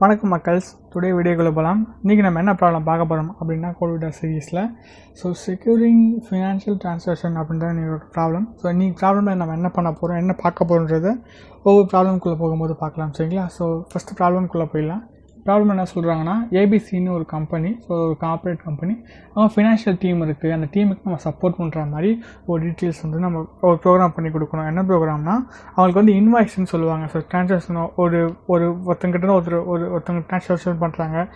வணக்கம் மக்கள்ஸ். டுடே வீடியோக்குள்ளே போகலாம். இன்றைக்கி நம்ம என்ன ப்ராப்ளம் பார்க்க போகிறோம் அப்படின்னா கோடெவிட்டா சீரீஸில் செக்யூரிங் ஃபினான்ஷியல் ட்ரான்சாக்ஷன் அப்படின்றது நீங்கள் ஒரு ப்ராப்ளம். இன்றைக்கி ப்ராப்ளமில் நம்ம என்ன பண்ண போகிறோம், என்ன பார்க்க போகிறோன்றதை ஒவ்வொரு ப்ராப்ளம்குள்ளே போகும்போது பார்க்கலாம். சரிங்களா? ஃபஸ்ட்டு ப்ராப்ளம்குள்ளே போயிடலாம். ப்ராப்ளம் என்ன சொல்கிறாங்கன்னா, ஏபிசின்னு ஒரு கம்பெனி, ஒரு கார்ப்பரேட் கம்பெனி, அவங்க ஃபினான்ஷியல் டீம் இருக்குது. அந்த டீமுக்கு நம்ம சப்போர்ட் பண்ணுற மாதிரி ஒரு டீட்டெயில்ஸ் நம்ம ஒரு ப்ரோக்ராம் பண்ணி கொடுக்கணும். என்ன ப்ரோக்ராம்னா, அவங்களுக்கு இன்வாய்ஸ்ன்னு சொல்லுவாங்க. ட்ரான்சாக்ஷன் ஒருத்தங்கிட்ட ஒருத்தங்க ட்ரான்சாக்ஷன் பண்ணுறாங்க,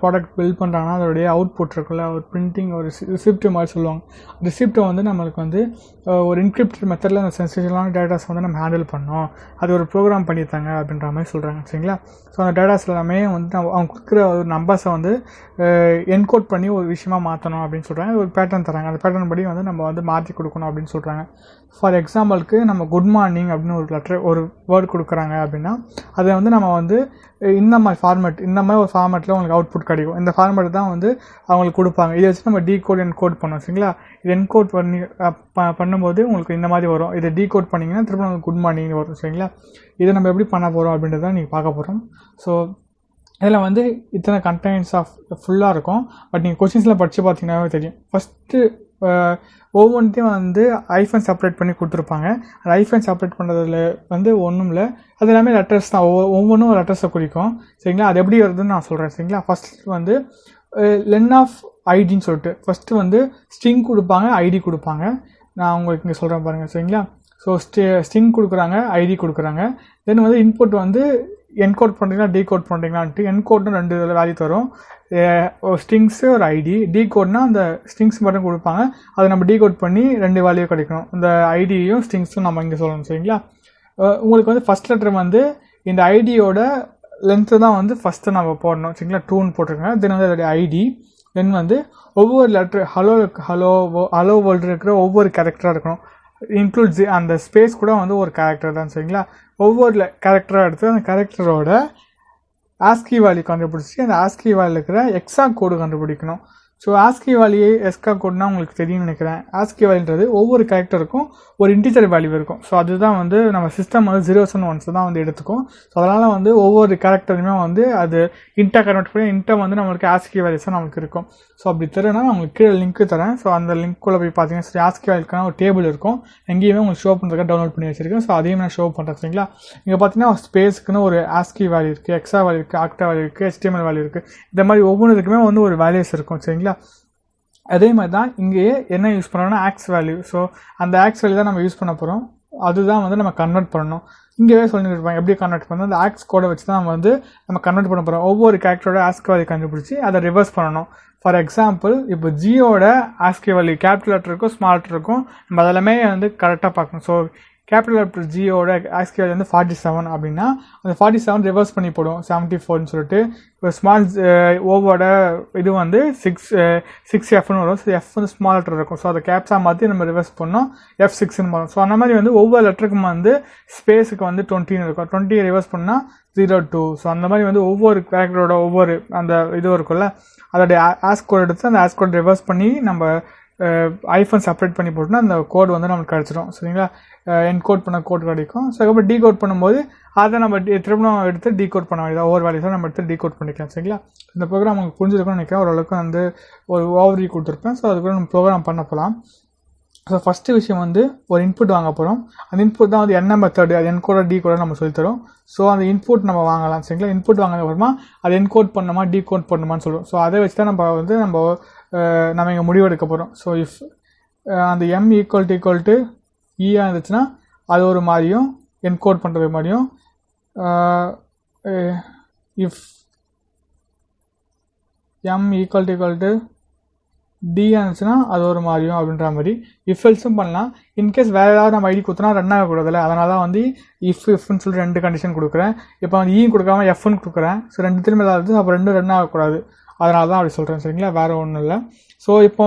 ப்ராடக்ட் பில்ட் பண்ணுறாங்கன்னா அதோடைய அவுட்புட் இருக்குல்ல, ஒரு பிரிண்டிங், ஒரு ரிசிப்ட் மாதிரி சொல்லுவாங்க. ரிசிப்ட்டை நம்மளுக்கு ஒரு இன்கிரிப்டட் மெத்தடில் அந்த சென்சிட்டிவான டேட்டாஸ் நம்ம ஹேண்டில் பண்ணோம். அது ஒரு ப்ரோக்ராம் பண்ணியிருந்தாங்க அப்படின்ற மாதிரி சொல்கிறாங்க. சரிங்களா? அந்த டேட்டாஸ் எல்லாமே அவங்க கொடுக்குற ஒரு நம்பர்ஸை என்கோட் பண்ணி ஒரு விஷயமா மாற்றணும் அப்படின்னு சொல்கிறாங்க. ஒரு பேட்டர்ன் தராங்க. அந்த பேட்டர்ன் படி நம்ம மாற்றி கொடுக்கணும் அப்படின்னு சொல்கிறாங்க. ஃபார் எக்ஸாம்பிளுக்கு நம்ம குட் மார்னிங் அப்படின்னு ஒரு வேர்டு கொடுக்குறாங்க அப்படின்னா அதை நம்ம இந்த மாதிரி ஒரு ஃபார்மேட்டில் உங்களுக்கு அவுட்புட் கிடைக்கும். இந்த ஃபார்மேட் தான் அவங்களுக்கு கொடுப்பாங்க. இதை வச்சு நம்ம டீகோட் என்கோட் பண்ணோம். சரிங்களா? இது என்கோட் பண்ணும்போது உங்களுக்கு இந்த மாதிரி வரும். இதை டீகோட் பண்ணிங்கன்னா திரும்ப உங்களுக்கு குட் மார்னிங் வரும். சரிங்களா? இதை நம்ம எப்படி பண்ண போகிறோம் அப்படின்றத நீங்கள் பார்க்க போகிறோம். இதில் இத்தனை கண்டென்ட்ஸ் ஃபுல்லாக இருக்கும். பட் நீங்கள் கொஸ்டின்ஸில் படித்து பார்த்தீங்கன்னாவே தெரியும். ஃபஸ்ட்டு ஒவ்வொன்றையும் ஐஃபன் செப்பரேட் பண்ணி கொடுத்துருப்பாங்க. அந்த ஐஃபன் செப்பரேட் பண்ணுறதுல ஒன்றும் இல்லை, அது எல்லாமே லெட்டர்ஸ் தான். ஒவ்வொன்றும் ஒரு லெட்டர்ஸை குறிக்கும். சரிங்களா? அது எப்படி வருதுன்னு நான் சொல்கிறேன். சரிங்களா? ஃபஸ்ட் லென் ஆஃப் ஐடின்னு சொல்லிட்டு ஃபஸ்ட்டு ஸ்ட்ரிங் கொடுப்பாங்க, ஐடி கொடுப்பாங்க. நான் உங்களுக்கு இங்கே சொல்கிறேன் பாருங்கள். சரிங்களா? ஸ்ட்ரிங் கொடுக்குறாங்க, ஐடி கொடுக்குறாங்க. தென் இன்புட் என்கோட் பண்ணுறீங்களா, டீகோட் பண்ணுறீங்களான்ட்டு. என்கோட்னு 2 வேல்யூ தரும். ஒரு ஸ்ட்ரிங்ஸு, ஒரு ஐடி. டீகோட்னா அந்த ஸ்ட்ரிங்ஸ் மட்டும் கொடுப்பாங்க. அதை நம்ம டீகோட் பண்ணி 2 வேல்யூ கிடைக்கணும். இந்த ஐடியும் ஸ்ட்ரிங்ஸும் நம்ம இங்கே சொல்லணும். சரிங்களா? உங்களுக்கு ஃபஸ்ட் லெட்டர் இந்த ஐடியோட லென்த்து தான் ஃபஸ்ட்டு நம்ம போடணும். சரிங்களா? 2ன்னு போட்டிருக்காங்க. தென் அதோடைய ஐடி. தென் ஒவ்வொரு லெட்ரு ஹலோ வேர்ல்டு இருக்கிற ஒவ்வொரு கேரக்டராக இருக்கணும். இன்க்ளூட்ஸ் அந்த ஸ்பேஸ் கூட ஒரு கேரக்டர் தான். சரிங்களா? ஒவ்வொரு கேரக்டராக எடுத்து அந்த கேரக்டரோட ஆஸ்கி வேல்யூ கண்டுபிடிச்சி அந்த ஆஸ்கி வேல்யூ இருக்கிற எக்ஸா கோடு கண்டுபிடிக்கணும். ஆஸ்கி வேல்யூ எக்ஸா கோடுனா உங்களுக்கு தெரியும்னு நினைக்கிறேன். ஆஸ்கி வேல்யூன்றது ஒவ்வொரு கேரக்டருக்கும் ஒரு இன்டிஜர் வேல்யூ இருக்கும். அதுதான் நம்ம சிஸ்டம் 0s and 1s தான் எடுத்துக்கும். அதனால் ஒவ்வொரு கேரக்டருமே அது இன்ட்டை கன்வெர்ட் பண்ணி இன்ட்டை நம்மளுக்கு ஆஸ்கி வேல்யூஸாக நமக்கு இருக்கும். அப்படி தரேன்னா நான் உங்களுக்கு கீழே லிங்க்கு தரேன். அந்த லிங்க்குள்ளே போய் பார்த்தீங்கன்னா ஆஸ்கி வேல்யூக்கான ஒரு டேபிள் இருக்கும். எங்கேயுமே உங்களுக்கு ஷோ பண்ணுறதுக்காக டவுன்லோட் பண்ணி வச்சிருக்கேன். அதையும் நான் ஷோ பண்ணுறேன். சரிங்களா? இங்கே பார்த்தீங்கன்னா ஸ்பேஸுக்குன்னு ஒரு ஆஸ்கி வேல்யூ இருக்குது, எக்ஸா வேல்யூ இருக்குது, ஆக்டா வேல்யூ இருக்குது, HTML வேல்யூ இருக்குது. இந்த மாதிரி ஒவ்வொன்றுக்குமே ஒரு வேல்யூஸ் இருக்கும். சரிங்களா? அதே மாதிரி தான் இங்கேயே என்ன யூஸ் பண்ணுறோம்னா ஆக்ஸ் வேல்யூ. அந்த ஆக்ஸ் வேல்யூ தான் நம்ம யூஸ் பண்ண போகிறோம். அதுதான் நம்ம கன்வெர்ட் பண்ணணும். இங்கேயே சொல்லியிருப்பாங்க எப்படி கன்வெர்ட் பண்ணணும். அந்த ஆக்ஸ் கோடை வச்சு தான் நம்ம கன்வெர்ட் பண்ண போகிறோம். ஒவ்வொரு கேரக்டரோட ஆஸ்கி வேல்யூ கண்டுபிடிச்சி அதை ரிவர்ஸ் பண்ணணும். ஃபார் எக்ஸாம்பிள், இப்போ ஜியோட ஆஸ்கி வேல்யூ கேபிட்டல் லெட்டர் இருக்கும், ஸ்மால் லெட்டர் இருக்கும். நம்ம அதெல்லாமே கரெக்டாக பார்க்கணும். கேபிட்டல் லெட்டர் ஜியோட ஆஸ்கி வேல்யூ 47 அப்படின்னா அந்த 47 ரிவர்ஸ் பண்ணி போடும் 74ன்னு சொல்லிட்டு. இப்போ ஸ்மால் ஓவோட இது 6Fன்னு வரும். எஃப் ஸ்மால் லெட்டர் இருக்கும். அதை கேப்ஸாக மாற்றி நம்ம ரிவர்ஸ் பண்ணோம், F6ன்னு வரும். அந்த மாதிரி ஒவ்வொரு லெட்டருக்கும் ஸ்பேஸுக்கு 20ன்னு இருக்கும். 20 ரிவர்ஸ் பண்ணால் 02. அந்த மாதிரி ஒவ்வொரு கேரக்டரோட ஒவ்வொரு அந்த இது இருக்கும்ல, அதோடைய ஆஸ்க் கோட் எடுத்து அந்த ஆஸ்க் கோட் ரிவர்ஸ் பண்ணி நம்ம ஐஃபோன் செப்பரேட் பண்ணி போட்டோம்னா அந்த கோட் நமக்கு கிடச்சிடும். சரிங்களா? என்கோட் பண்ண கோட் கிடைக்கும். அதுக்கப்புறம் டீகோட் பண்ணும்போது அதை நம்ம திரும்ப எடுத்து டீகோட் பண்ண வேண்டியது. ஒவ்வொரு வேல்யூஸாக நம்ம எடுத்து டீகோட் பண்ணிக்கலாம். சரிங்களா? இந்த ப்ரோக்ராம் உங்களுக்கு புரிஞ்சிருக்கும்னு நினைக்கிறேன். ஓரளவுக்கு ஒரு ஓவர்வியூ கொடுத்துருப்பேன். அதுக்குள்ள நம்ம ப்ரோக்ராம் பண்ண போகலாம். ஃபஸ்ட்டு விஷயம் ஒரு இன்புட் வாங்க போகிறோம். அந்த இன்புட் தான் என்ன மெத்தடு, அது என்கோட டீகோட நம்ம சொல்லித்தரோம். அந்த இன்புட் நம்ம வாங்கலாம். சரிங்களா? இன்புட் வாங்கின அப்புறமா அதை என்கோட் பண்ணணுமா டீகோட் பண்ணணுமான்னு சொல்லுவோம். அதை வச்சு தான் நம்ம இங்கே முடிவெடுக்க போகிறோம். இஃப் அந்த M ஈக்குவல் ஈயாக இருந்துச்சுன்னா அது ஒரு மாதிரியும் என்கோட் பண்ணுறது மாதிரியும், இஃப் M ஈக்குவல் டியாக இருந்துச்சுன்னா அது ஒரு மாதிரியும் அப்படின்ற மாதிரி இஃப்எல்ஸும் பண்ணலாம். இன்கேஸ் வேறு ஏதாவது நம்ம ஐடி கொடுத்தனா ரன் ஆகக்கூடாதுல்ல, அதனால தான் இஃப்னு சொல்லிட்டு 2 கண்டிஷன் கொடுக்குறேன். இப்போ ஈன்னு கொடுக்காம எஃப்னு கொடுக்குறேன். 2 ஏதாவது அப்போ 2 ரன் ஆகக்கூடாது. அதனால தான் அப்படி சொல்கிறேன். சரிங்களா? வேறு ஒன்றும் இல்லை. இப்போ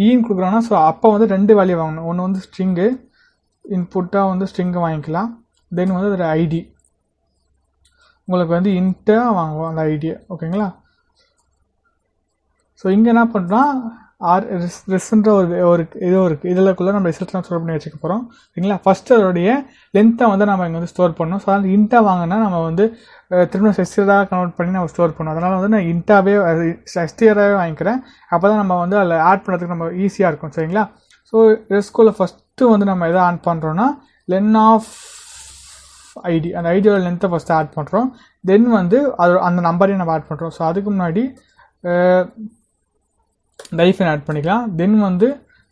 ஈன்னு கொடுக்குறோன்னா அப்போ 2 வேல்யூ வாங்கணும். ஒன்று ஸ்ட்ரிங்கு இன்புட்டாக ஸ்ட்ரிங்கு வாங்கிக்கலாம். தென் அதோட ஐடி உங்களுக்கு இன்ட்டாக வாங்குவோம் அந்த ஐடியை. ஓகேங்களா? இங்கே என்ன பண்ணுறோம், ரிசல்ட்ன்ற ஒரு இது இருக்குது. இதுக்குள்ளே நம்ம ரிசல்ட்லாம் ஸ்டோர் பண்ணி வச்சுக்க போகிறோம். சரிங்களா? ஃபஸ்ட்டு அதோடைய லென்த்தை நம்ம இங்கே ஸ்டோர் பண்ணணும். அந்த இன்ட்டாக வாங்கினா நம்ம திரும்ப STRாக கன்வெர்ட் பண்ணி நம்ம ஸ்டோர் பண்ணுவோம். அதனால் வந்து நான் இன்ட்டாகவே STRாகவே வாங்கிக்கிறேன். அப்போ தான் நம்ம வந்து அதில் ஆட் பண்ணுறதுக்கு நம்ம ஈஸியாக இருக்கும். சரிங்களா? ஸோ ரெஸ்கோவில் ஃபஸ்ட்டு வந்து நம்ம எதை ஆட் பண்ணுறோன்னா லென் ஆஃப் ஐடி, அந்த ஐடியோட லென்த்தை ஃபஸ்ட்டு ஆட் பண்ணுறோம். தென் வந்து அது அந்த நம்பரையும் நம்ம ஆட் பண்ணுறோம். ஸோ அதுக்கு முன்னாடி டைஃபன் ஆட் பண்ணிக்கலாம். தென் வந்து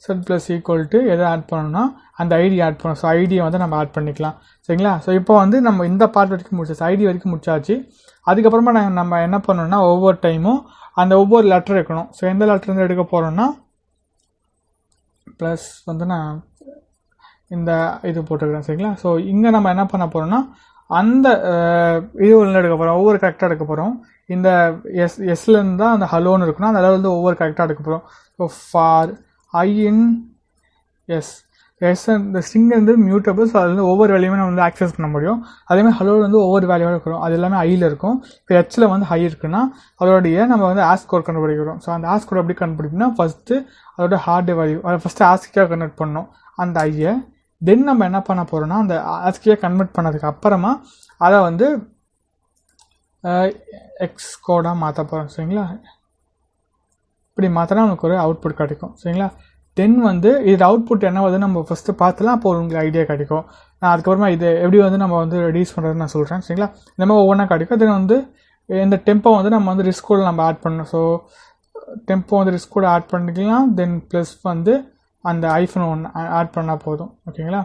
செட் ப்ளஸ் ஈக்குவல் டு எதை ஆட் பண்ணணும்னா அந்த ஐடி ஆட் பண்ணணும். ஸோ ஐடியை வந்து நம்ம ஆட் பண்ணிக்கலாம். சரிங்களா? ஸோ இப்போ வந்து நம்ம இந்த பார்ட் வரைக்கும் முடிச்சாச்சு, ஐடி வரைக்கும் முடிச்சாச்சு. அதுக்கப்புறமா நம்ம என்ன பண்ணணும்னா ஒவ்வொரு டைமும் அந்த ஒவ்வொரு லெட்டர் இருக்கணும். ஸோ எந்த லெட்டர் வந்து எடுக்க போகிறோன்னா ப்ளஸ் வந்து நான் இந்த இது போட்டுக்கிறேன். சரிங்களா? ஸோ இங்கே நம்ம என்ன பண்ண போகிறோம்னா அந்த இது ஒன்று எடுக்க போகிறோம், ஒவ்வொரு கரெக்டாக எடுக்க போகிறோம். இந்த எஸ்லேருந்து தான் அந்த ஹலோன்னு இருக்கணும், அந்த அளவு வந்து ஒவ்வொரு கரெக்டாக எடுக்க போகிறோம். So for I in S இந்த ஸ்ட்ரிங் வந்து மியூட்டபிள். ஸோ அது வந்து ஒவ்வொரு வேல்யூமே நம்ம வந்து ஆக்சஸ் பண்ண முடியும். அதேமாதிரி ஹலோவில் வந்து ஒவ்வொரு வேல்யூவாக இருக்கிறோம், அது எல்லாமே ஐயில் இருக்கும். இப்போ ஹெச்சில் வந்து ஹை இருக்குன்னா அதோடைய நம்ம வந்து ஆஸ்க் கோட் கண்டுபிடிக்கிறோம். ஸோ அந்த ஆஸ்க் கோட் எப்படி கண்டுபிடிக்கணும்னா ஃபஸ்ட்டு அதோட ஹார்டு வேல்யூ அதை ஃபஸ்ட்டு ஆஸ்கியாக கன்வெர்ட் பண்ணணும் அந்த ஐயை. தென் நம்ம என்ன பண்ண போகிறோம்னா அந்த ஆஸ்கியாக கன்வெர்ட் பண்ணதுக்கு அப்புறமா அதை வந்து எக்ஸ் கோடாக மாற்ற போகிறோம். சரிங்களா? இப்படி மாற்றினா நமக்கு ஒரு அவுட்புட் கிடைக்கும். சரிங்களா? தென் வந்து இது அவுட்புட் என்ன வந்து நம்ம ஃபஸ்ட்டு பார்த்துலாம், அப்போ உங்களுக்கு ஐடியா கிடைக்கும். நான் அதுக்கப்புறமா இது எப்படி வந்து நம்ம வந்து ரெடியூஸ் பண்ணுறதுன்னு நான் சொல்கிறேன். சரிங்களா? இந்த மாதிரி ஒவ்வொன்றா கிடைக்கும். தென் வந்து இந்த டெம்போ வந்து நம்ம வந்து ரிஸ்க் கோடு நம்ம ஆட் பண்ணணும். ஸோ டெம்போ வந்து ரிஸ்க் கோடு ஆட் பண்ணிக்கலாம். தென் ப்ளஸ் வந்து அந்த ஐஃபோன் ஒன்று ஆட் பண்ணால் போதும். ஓகேங்களா?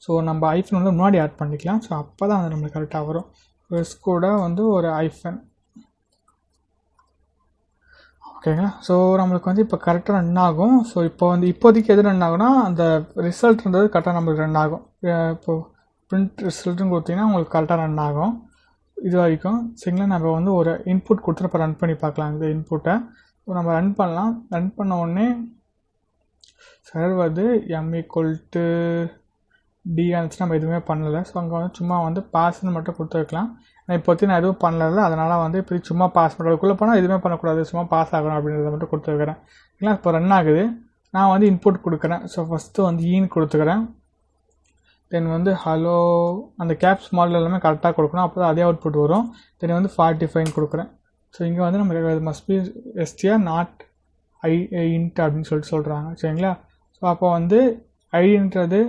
ஸோ நம்ம ஐஃபோன் வந்து முன்னாடி ஆட் பண்ணிக்கலாம். ஸோ அப்போ தான் அது நம்மளுக்கு கரெக்டாக வரும். ரிஸ்க் கூட வந்து ஒரு ஐஃபோன். ஓகேங்களா? ஸோ நம்மளுக்கு வந்து இப்போ கரெக்டாக ரன் ஆகும். ஸோ இப்போ வந்து இப்போதைக்கு எது ரன் ஆகும்னா அந்த ரிசல்ட்ன்றது கரெக்டாக நம்மளுக்கு ரன் ஆகும். இப்போது பிரிண்ட் ரிசல்ட்டுன்னு கொடுத்தீங்கன்னா உங்களுக்கு கரெக்டாக ரன் ஆகும் இது வரைக்கும். சரிங்களா? நம்ம வந்து ஒரு இன்புட் கொடுத்துட்டு இப்போ ரன் பண்ணி பார்க்கலாம் இந்த இன்புட்டை. ஸோ நம்ம ரன் பண்ணலாம். ரன் பண்ண உடனே சர்வர் வந்து m=d ஆனிச்சு நம்ம எதுவுமே பண்ணலை. ஸோ அங்கே வந்து சும்மா வந்து பாஸ்ன்னு மட்டும் கொடுத்து வைக்கலாம். நான் இப்போதைக்கு நான் எதுவும் பண்ணல, அதனால் வந்து இப்படி சும்மா பாஸ் பண்ணுறதுக்குள்ளே போனால் எதுவுமே பண்ணக்கூடாது, சும்மா பாஸ் ஆகணும் அப்படின்றத மட்டும் கொடுத்து வைக்கிறேன். சரிங்களா? இப்போ ரன் ஆகுது. நான் வந்து இன்புட் கொடுக்குறேன். ஸோ ஃபஸ்ட்டு வந்து ஈன்னு கொடுத்துக்கிறேன். தென் வந்து ஹலோ அந்த கேப் ஸ்மால் எல்லாமே கரெக்டாக கொடுக்கணும், அப்போ தான் அதே அவுட்புட் வரும். தென் வந்து 45 கொடுக்குறேன். ஸோ இங்கே வந்து நமக்கு must be str not int அப்படின்னு சொல்கிறாங்க. சரிங்களா? ஸோ அப்போ வந்து ஐன்றது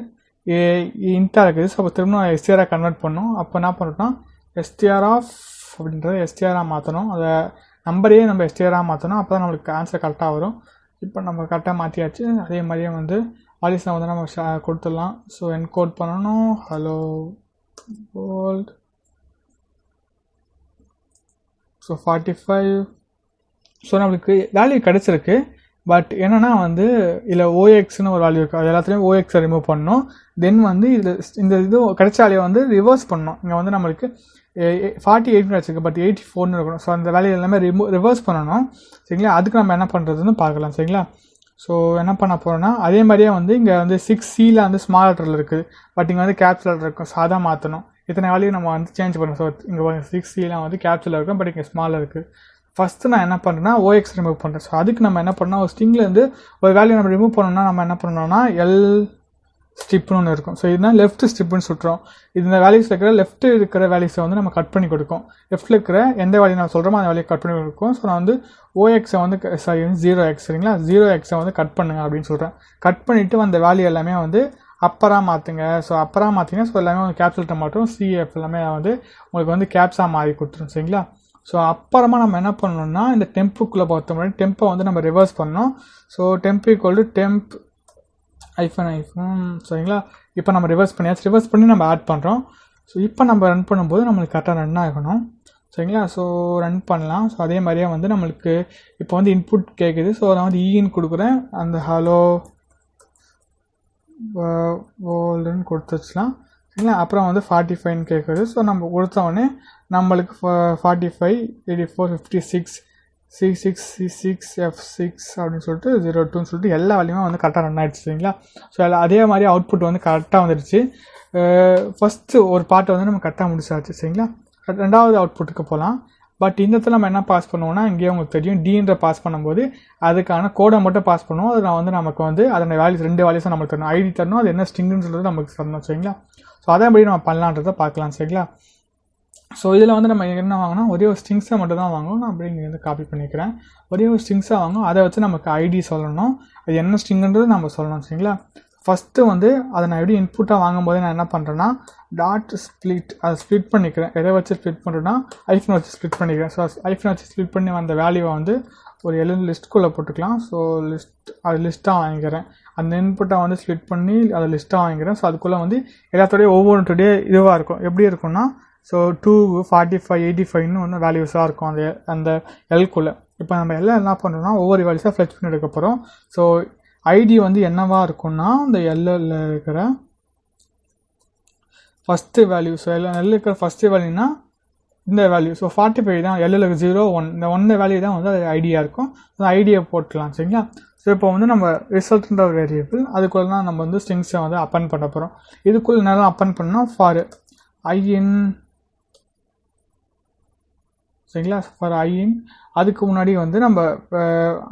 இன்ட்டாக இருக்குது. ஸோ அப்போ திரும்ப STRாக கன்வெர்ட் பண்ணணும். அப்போ என்ன பண்ணுறோம்னா STR ஆஃப் அப்படின்றத STRாக மாற்றணும். அதை நம்பரையே நம்ம STRாக மாற்றணும். அப்போ தான் நம்மளுக்கு ஆன்சர் கரெக்டாக வரும். இப்போ நம்ம கரெக்டாக மாற்றியாச்சு. அதே மாதிரியே வந்து வாலிஸில் வந்து நம்ம கொடுத்துடலாம். ஸோ என்கோட் பண்ணணும். Hello world. ஸோ 45. ஸோ நம்மளுக்கு வேல்யூ கிடச்சிருக்கு. பட் என்னென்னா வந்து இதில் OXன்னு ஒரு வேல்யூ இருக்குது, அது எல்லாத்துலேயும் OXை ரிமூவ் பண்ணணும். தென் வந்து இந்த இது கிடைச்ச வேல்யூ வந்து ரிவர்ஸ் பண்ணணும். இங்கே வந்து நம்மளுக்கு 48 கிடச்சிருக்கு, பட் 84ன்னு இருக்கணும். ஸோ அந்த வேல்யூ எல்லாமே ரிவர்ஸ் பண்ணணும். சரிங்களா? அதுக்கு நம்ம என்ன பண்ணுறதுன்னு பார்க்கலாம். சரிங்களா? ஸோ என்ன பண்ண போகிறோன்னா அதே மாதிரியே வந்து இங்கே வந்து 6Cயில் வந்து ஸ்மால் லெட்டரில் இருக்குது, பட் இங்கே வந்து கேப்ஸ் லெட்டர் இருக்கும். ஸோ அதான் மாற்றணும். இத்தனை வேல்யூ நம்ம வந்து சேஞ்ச் பண்ணணும். ஸோ இங்கே 6Cலாம் வந்து கேப்ஸில் இருக்கும், பட் இங்கே ஸ்மாலில் இருக்குது. ஃபஸ்ட்டு நான் என்ன பண்ணுறேன்னா OX ரிமூவ் பண்ணுறேன். ஸோ அதுக்கு நம்ம என்ன பண்ணோம், ஒரு ஸ்ட்ரிங்லேருந்து ஒரு வேல்யூ நம்ம ரிமூவ் பண்ணோம்னா நம்ம என்ன பண்ணோம்னா எல் ஸ்ட்ரிப்னு ஒன்று இருக்கும். ஸோ இதுதான் லெஃப்ட் ஸ்ட்ரிப்னு சுட்டுறோம். இந்த வேல்யூஸில் இருக்கிற லெஃப்ட் இருக்கிற வேல்யூஸை வந்து நம்ம கட் பண்ணி கொடுக்கும். லெஃப்ட்டில் இருக்கிற எந்த வேல்யூ நான் சொல்கிறோமோ அந்த வேல்யூ கட் பண்ணி கொடுக்கும். ஸோ நான் வந்து OXஐ வந்து 0x சரிங்களா, 0xஐ வந்து கட் பண்ணுங்க அப்படின்னு சொல்கிறேன். கட் பண்ணிவிட்டு அந்த வேல்யூ எல்லாமே வந்து அப்பராக மாற்றுங்க. ஸோ அப்பராக மாற்றிங்க. ஸோ எல்லாமே வந்து கேப்சல்ட்ட மாட்டோம். CF எல்லாமே வந்து உங்களுக்கு வந்து கேப்ஸாக மாறி கொடுத்துரும். சரிங்களா? ஸோ அப்புறமா நம்ம என்ன பண்ணணும்னா இந்த டெம்புக்குள்ளே பார்த்த முன்னாடி டெம்பை வந்து நம்ம ரிவர்ஸ் பண்ணணும். So temp equal to temp iPhone. சரிங்களா? இப்போ நம்ம ரிவர்ஸ் பண்ணியாச்சு. ரிவர்ஸ் பண்ணி நம்ம ஆட் பண்ணுறோம். ஸோ இப்போ நம்ம ரன் பண்ணும்போது நம்மளுக்கு கரெக்டாக ரன் ஆகணும். சரிங்களா? ஸோ ரன் பண்ணலாம். ஸோ அதே மாதிரியே வந்து நம்மளுக்கு இப்போ வந்து இன்புட் கேட்குது. ஸோ நான் வந்து ஈன்னு கொடுக்குறேன். அந்த ஹலோ வேர்ல்டுன்னு கொடுத்து வச்சுலாம். சரிங்களா? அப்புறம் வந்து 45 கேட்குது. ஸோ நம்ம கொடுத்தோடனே நம்மளுக்கு 45 84 56 C6 C6 F6 அப்படின்னு சொல்லிட்டு 02ன்னு சொல்லிட்டு எல்லா வேலையுமே வந்து கரெக்டாக ரன் ஆகிடுச்சு. சரிங்களா? ஸோ அதே மாதிரி அவுட்புட் வந்து கரெக்டாக வந்துடுச்சு. ஃபஸ்ட்டு ஒரு பார்ட்டை வந்து நம்ம கரெக்டாக முடிச்சாச்சு. சரிங்களா? ரெண்டாவது அவுட்புட்டுக்கு போகலாம். பட் இந்த இடத்துல நம்ம என்ன பாஸ் பண்ணுவோம்னா இங்கேயே உங்களுக்கு தெரியும் டீன்ற பாஸ் பண்ணும்போது அதுக்கான கோடை மட்டும் பாஸ் பண்ணுவோம். அது நான் வந்து நமக்கு வந்து அதோட வேல்யூஸ் 2 வேல்யூஸும் நமக்கு தரணும். ஐடி தரணும், அது என்ன ஸ்ட்ரிங்குன்னு சொல்கிறது நமக்கு தரணும். சரிங்களா? ஸோ அதேபடி நம்ம பண்ணலான்றதை பார்க்கலாம். சரிங்களா? ஸோ இதில் வந்து நம்ம என்ன வாங்கினா ஒரே ஒரு ஸ்ட்ரிங்ஸை மட்டும் தான் வாங்கணும். நான் அப்படி இங்கே வந்து காப்பி பண்ணிக்கிறேன். ஒரே ஒரு ஸ்ட்ரிங்ஸாக வாங்கணும். அதை வச்சு நமக்கு ஐடி சொல்லணும், அது என்ன ஸ்ட்ரிங்குன்றது நம்ம சொல்லணும். சரிங்களா? ஃபஸ்ட்டு வந்து அதை நான் எப்படி இன்புட்டாக வாங்கும்போது நான் என்ன பண்ணுறேன்னா டாட் ஸ்ப்ளிட், அதை ஸ்ப்ளிட் பண்ணிக்கிறேன். எதை வச்சு ஸ்ப்ளிட் பண்ணுறேன்னா ஐஃபன் வச்சு ஸ்ப்ளிட் பண்ணிக்கிறேன். ஸோ ஐஃபன் வச்சு ஸ்ப்ளிட் பண்ணி வந்த வேல்யூவை வந்து ஒரு லிஸ்ட்டுக்குள்ளே போட்டுக்கலாம். ஸோ அது லிஸ்ட்டாக வாங்கிக்கிறேன். அந்த இன்புட்டை வந்து ஸ்ப்ளிட் பண்ணி அதை லிஸ்ட்டாக வாங்கிக்கிறேன். ஸோ அதுக்குள்ளே வந்து எல்லாத்தோடைய ஒவ்வொன்றுடைய இதுவாக இருக்கும். எப்படி இருக்கும்னா ஸோ 2, 45, 85ன்னு ஒன்று வேல்யூஸாக இருக்கும் அந்த எல்குள்ளே. இப்போ நம்ம எல்லாம் என்ன பண்ணுறோம்னா ஒவ்வொரு வேல்யூஸாக ஃப்ளெச் பண்ணி எடுக்க போகிறோம். ஸோ ஐடி வந்து என்னவாக இருக்கும்னா இந்த எல்லில் இருக்கிற ஃபஸ்ட்டு வேல்யூ. ஸோ எல்லில் இருக்கிற ஃபஸ்ட்டு வேல்யூனா இந்த வேல்யூ. ஸோ 45 தான் எல்லில் 0, 1 இந்த 1 வேல்யூ தான் வந்து அது ஐடியாக இருக்கும். ஸோ ஐடியை போட்டுக்கலாம். சரிங்களா? ஸோ இப்போ வந்து நம்ம ரிசல்ட்ன்ற ஒரு வேரியபிள் அதுக்குள்ளே தான் நம்ம வந்து ஸ்ட்ரிங்ஸை வந்து அப்பன் பண்ண போகிறோம். இதுக்குள்ளே என்னெல்லாம் அப்பன் பண்ணால் ஃபார் ஐஇன், சரிங்களா? ஃபார் ஐஇன் அதுக்கு முன்னாடி வந்து நம்ம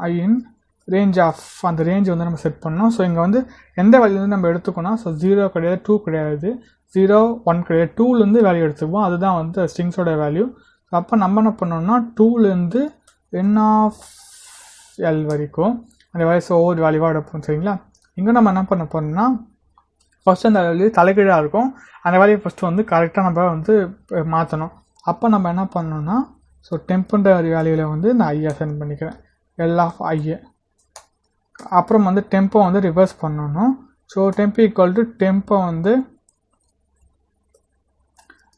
ஐஇன் ரேஞ்ச் ஆஃப் அந்த ரேஞ்ச் வந்து நம்ம செட் பண்ணோம். ஸோ இங்கே வந்து எந்த வேல்யூ வந்து நம்ம எடுத்துக்கணும். ஸோ 0 கிடையாது, 2 கிடையாது, 0, 1 கிடையாது, 2லேருந்து வேல்யூ எடுத்துக்குவோம். அதுதான் வந்து ஸ்ட்ரிங்ஸோட வேல்யூ. ஸோ அப்போ நம்ம என்ன பண்ணோம்னா 2லேருந்து n ஆஃப் எல் வரைக்கும் அந்த வேல்யூஸ் ஒவ்வொரு வேல்யூவாக எடுப்போம். சரிங்களா? இங்கே நம்ம என்ன பண்ண போகிறோம்னா ஃபஸ்ட்டு அந்த வேல்யூ தலைகீழாக இருக்கும். அந்த வேல்யூ ஃபஸ்ட்டு வந்து கரெக்டாக நம்ம வந்து மாற்றணும். அப்போ நம்ம என்ன பண்ணோம்னா ஸோ டெம்ப்ன்ற ஒரு வேல்யூவில் வந்து நான் ஐயை சென்ட் பண்ணிக்கிறேன், எல் ஆஃப் ஐஏ. அப்புறம் வந்து டெம்போ வந்து ரிவர்ஸ் பண்ணணும். So temp equal to tempo வந்து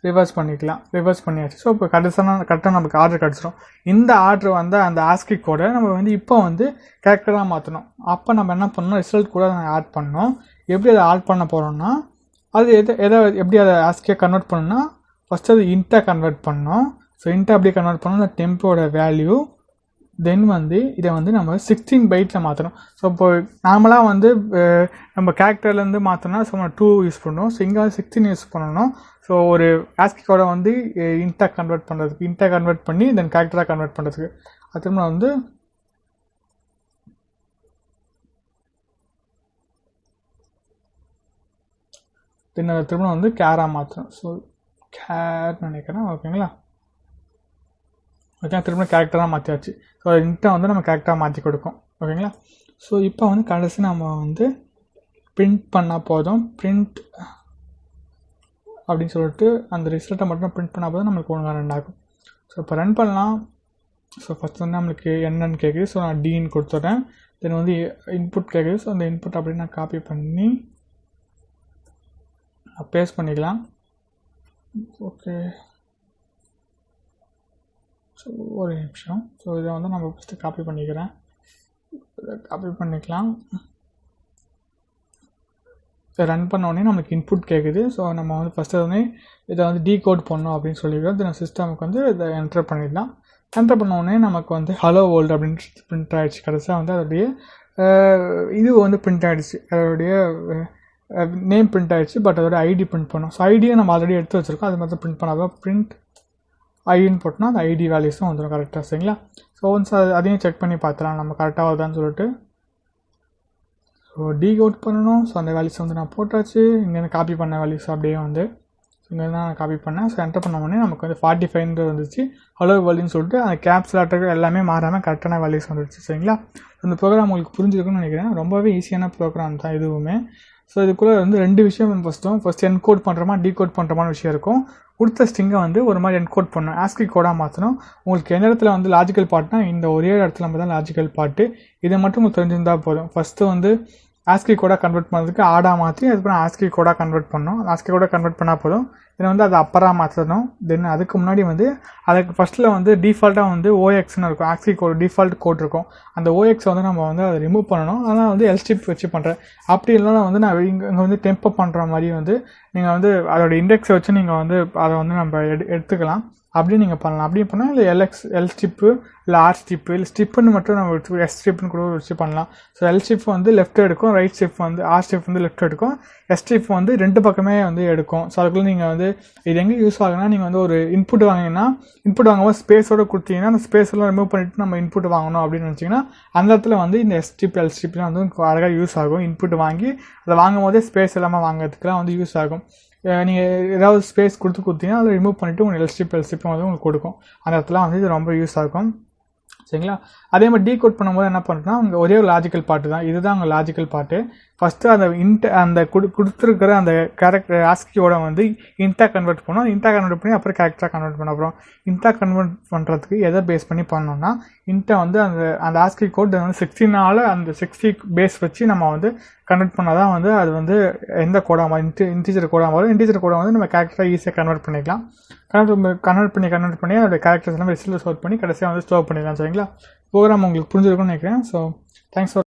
ரிவர்ஸ் பண்ணிக்கலாம். ரிவர்ஸ் பண்ணியாச்சு. ஸோ இப்போ கரெக்டாக நமக்கு ஆர்டர் கிடச்சிரும். இந்த ஆர்டர் வந்து அந்த ஆஸ்கி கோடை நம்ம வந்து இப்போ வந்து கேரக்டராக மாற்றணும். அப்போ நம்ம என்ன பண்ணணும் ரிசல்ட் கூட அதை ஆட் பண்ணணும். எப்படி அதை ஆட் பண்ண போகிறோம்னா அது எப்படி அதை ஆஸ்கியை கன்வெர்ட் பண்ணணும்னா ஃபஸ்ட்டு அது இன்ட்டாக கன்வெர்ட் பண்ணணும். ஸோ இன்ட்டாக அப்படியே கன்வெர்ட் பண்ணணும் அந்த டெம்போட வேல்யூ. தென் வந்து இதை வந்து நம்ம 16 பைட்டில் மாற்றணும். ஸோ இப்போ நார்மலாக வந்து நம்ம கேரக்டர்லேருந்து மாற்றோம்னா ஸோ நம்ம 2 யூஸ் பண்ணுவோம். ஸோ இங்கே வந்து 16 யூஸ் பண்ணணும். ஸோ ஒரு ஆஸ்கி கோடை வந்து இன்ட்டாக கன்வெர்ட் பண்ணுறதுக்கு இன்ட்டாக கன்வெர்ட் பண்ணி தென் கேரக்டராக கன்வெர்ட் பண்ணுறதுக்கு அது திரும்ப வந்து தென் அதை திரும்ப வந்து கேராக மாற்றணும். ஸோ கேர்னு நினைக்கிறேன். ஓகேங்களா? ஓகே, திரும்ப கேரக்டராக மாற்றியாச்சு. ஸோ இன்ட்டை வந்து நம்ம கேரக்டராக மாற்றி கொடுக்கும். ஓகேங்களா? ஸோ இப்போ வந்து கடைசி நம்ம வந்து பிரிண்ட் பண்ணால் போதும். பிரிண்ட் அப்படின்னு சொல்லிட்டு அந்த ரிசல்ட்டை மட்டும் பிரிண்ட் பண்ணால் போதும் நம்மளுக்கு ஒழுங்காக ரன் ஆகும். ஸோ இப்போ ரன் பண்ணலாம். ஸோ ஃபஸ்ட் வந்து நம்மளுக்கு என்னன்னு கேட்குது. ஸோ நான் டின்னு கொடுத்துட்றேன். தென் வந்து இன்புட் கேட்குது. ஸோ அந்த இன்புட் அப்படின்னு நான் காப்பி பண்ணி பேஸ்ட் பண்ணிக்கலாம். ஓகே, ஸோ ஒரு நிமிஷம். ஸோ இதை வந்து நம்ம ஃபஸ்ட்டு காப்பி பண்ணிக்கிறேன். இதை காப்பி பண்ணிக்கலாம். இதை ரன் பண்ணோடனே நமக்கு இன்புட் கேட்குது. ஸோ நம்ம வந்து ஃபஸ்ட்டு வந்து இதை வந்து டீகோட் பண்ணோம் அப்படின்னு சொல்லிக்கிறோம். தென் சிஸ்டமுக்கு வந்து இதை என்டர் பண்ணிடலாம். என்டர் பண்ணோடனே நமக்கு வந்து ஹலோ வேர்ல்டு அப்படின்னு பிரிண்ட் ஆகிடுச்சு. கடைசியாக வந்து அதோடைய இது வந்து பிரிண்ட் ஆகிடுச்சு. அதோடைய நேம் பிரிண்ட் ஆகிடுச்சு. பட் அதோட ஐடி பிரிண்ட் பண்ணோம். ஸோ ஐடியை நம்ம ஆல்ரெடி எடுத்து வச்சுருக்கோம். அது மாதிரி பிரிண்ட் பண்ணாதான் பிரிண்ட் ஐடின்னு போட்டோம்னா அந்த ஐடி வேல்யூஸும் வந்துடும் கரெக்டாக. சரிங்களா? ஸோ ஒன்ஸ் அதையும் செக் பண்ணி பார்த்துலாம் நம்ம கரெக்டாக வருதான்னு சொல்லிட்டு. ஸோ டீகோட் பண்ணணும். ஸோ அந்த வேல்யூஸ் வந்து நான் போட்டாச்சு. இங்கேருந்து காப்பி பண்ண வேல்யூஸ் அப்படியே வந்து இங்கே தான் நான் காப்பி பண்ணேன். ஸோ என்டர் பண்ண உடனே நமக்கு வந்து 45 வந்துச்சு. ஹலோ வேல்யூன்னு சொல்லிட்டு அந்த கேப்ஸ் லெட்டர் எல்லாமே மாறாமல் கரெக்டான வேல்யூஸ் வந்துடுச்சு. சரிங்களா? இந்த ப்ரோக்ராம் உங்களுக்கு புரிஞ்சிருக்குன்னு நினைக்கிறேன். ரொம்பவே ஈஸியான ப்ரோக்ராம் தான் இதுவுமே. ஸோ இதுக்குள்ளே வந்து 2 விஷயம் ஃபஸ்ட்டு என்கோட் பண்ணுறோமா டீகோட் பண்ணுறமான விஷயம் இருக்கும். கொடுத்த ஸ்ட்ரிங்கை வந்து ஒரு மாதிரி என்கோட் பண்ணணும், ஆஸ்கி கோடாக மாற்றணும். உங்களுக்கு எந்த இடத்துல வந்து லாஜிக்கல் பார்ட்னா இந்த ஒரே இடத்துல நம்ம தான் லாஜிக்கல் பார்ட்டு. இதை மட்டும் உங்களுக்கு தெரிஞ்சிருந்தால் போதும். ஃபஸ்ட்டு வந்து ஆஸ்கி கோடாக கன்வெர்ட் பண்ணுறதுக்கு ஆடாக மாற்றி அதுக்கப்புறம் ஆஸ்கி கோடாக கன்வெர்ட் பண்ணணும். ஆஸ்கி கோடாக கன்வெர்ட் பண்ணால் போதும். இதை வந்து அதை அப்பராக மாற்றணும். தென் அதுக்கு முன்னாடி வந்து அதுக்கு ஃபஸ்ட்டில் வந்து டிஃபால்ட்டாக வந்து ஓஎக்ஸ்னு இருக்கும். ஆஸ்கி கோட் டிஃபால்ட் கோட் இருக்கும். அந்த ஓஎக்ஸை வந்து நம்ம வந்து அதை ரிமூவ் பண்ணணும். அதனால் வந்து எல்ஸ்டிப் வச்சு பண்ணுறேன். அப்படி இல்லைனா வந்து நான் இங்கே வந்து டெம்போ பண்ணுற மாதிரி வந்து நீங்கள் வந்து அதோட இண்டெக்ஸை வச்சு நீங்கள் வந்து அதை வந்து நம்ம எடுத்துக்கலாம். அப்படியே நீங்கள் பண்ணலாம். அப்படியே பண்ணால் இல்லை எல் ஸ்டிப்பு இல்லை ஆர் ஸ்டிப்பு இல்லை ஸ்டிப்புன்னு மட்டும் நம்ம வச்சு எஸ் ஸ்டிப்புன்னு கூட வச்சு பண்ணலாம். ஸோ எல் ஸ்டிப் வந்து லெஃப்ட் எடுக்கும், ரைட் ஸ்டிப் வந்து ஆர் ஸ்டிப் வந்து லெஃப்ட் எடுக்கும், எஸ் ஸ்டிப் வந்து 2 பக்கமே வந்து எடுக்கும். ஸோ அதுக்குள்ளே நீங்கள் வந்து இது எங்கே யூஸ் ஆகுனா, நீங்கள் வந்து ஒரு இன்புட் வாங்கினீங்கன்னா இன்புட் வாங்கும்போது ஸ்பேஸோடு கொடுத்தீங்கன்னா அந்த ஸ்பேஸெல்லாம் ரிமூவ் பண்ணிவிட்டு நம்ம இன்புட் வாங்கணும் அப்படின்னு நினச்சிங்கன்னா அந்த இடத்துல வந்து இந்த எஸ் ஸ்டிப் எல் ஸ்டிப்லாம் வந்து அழகாக யூஸ் ஆகும். இன்புட் வாங்கி அதை வாங்கும் போதே ஸ்பேஸ் இல்லாமல் வாங்குறதுக்குலாம் வந்து யூஸ் ஆகும். நீங்கள் ஏதாவது ஸ்பேஸ் கொடுத்தீங்கன்னா அதை ரிமூவ் பண்ணிவிட்டு உங்களுக்கு எல் ஸ்டிப் வந்து உங்களுக்கு கொடுக்கும். அந்த இடத்துல வந்து இது ரொம்ப யூஸ் ஆகும். சரிங்களா? அதே மாதிரி டீகோட் பண்ணும்போது என்ன பண்ணுறோம்னா அங்கே ஒரே ஒரு லாஜிக்கல் பார்ட்டு தான். இதுதான் அங்கே லாஜிக்கல் பார்ட்டு. ஃபஸ்ட்டு அந்த கொடுத்துருக்கிற அந்த கேரக்டர் ஆஸ்கியோட வந்து இன்ட்டாக கன்வெர்ட் பண்ணோம். இன்ட்டாக கன்வெர்ட் பண்ணி அப்புறம் கேரக்டராக கன்வெர்ட் பண்ண அப்புறம் இன்ட்டாக கன்வெர்ட் பண்ணுறதுக்கு எதை பேஸ் பண்ணி பண்ணோம்னா இன்ட்டை வந்து அந்த ஆஸ்கி கோட் வந்து 16 அந்த 60 பேஸ் வச்சு நம்ம வந்து கன்வெர்ட் பண்ணால் தான் வந்து அது வந்து எந்த கோடாக இன்டீஜர் கோடாக வரும். இன்டீஜர் கோடை வந்து நம்ம கேரக்டராக ஈஸியாக கன்வெர்ட் பண்ணிக்கலாம். கன்வெர்ட் பண்ணி அதோட கேரக்டர்ஸ் எல்லாம் ரிசல்ட் ஸ்டோர் பண்ணி கடைசியாக வந்து ஸ்டோர் பண்ணிடலாம். சரிங்களா? ப்ரோக்ராம் உங்களுக்கு புரிஞ்சிருக்கும்னு நினைக்கிறேன். So thanks for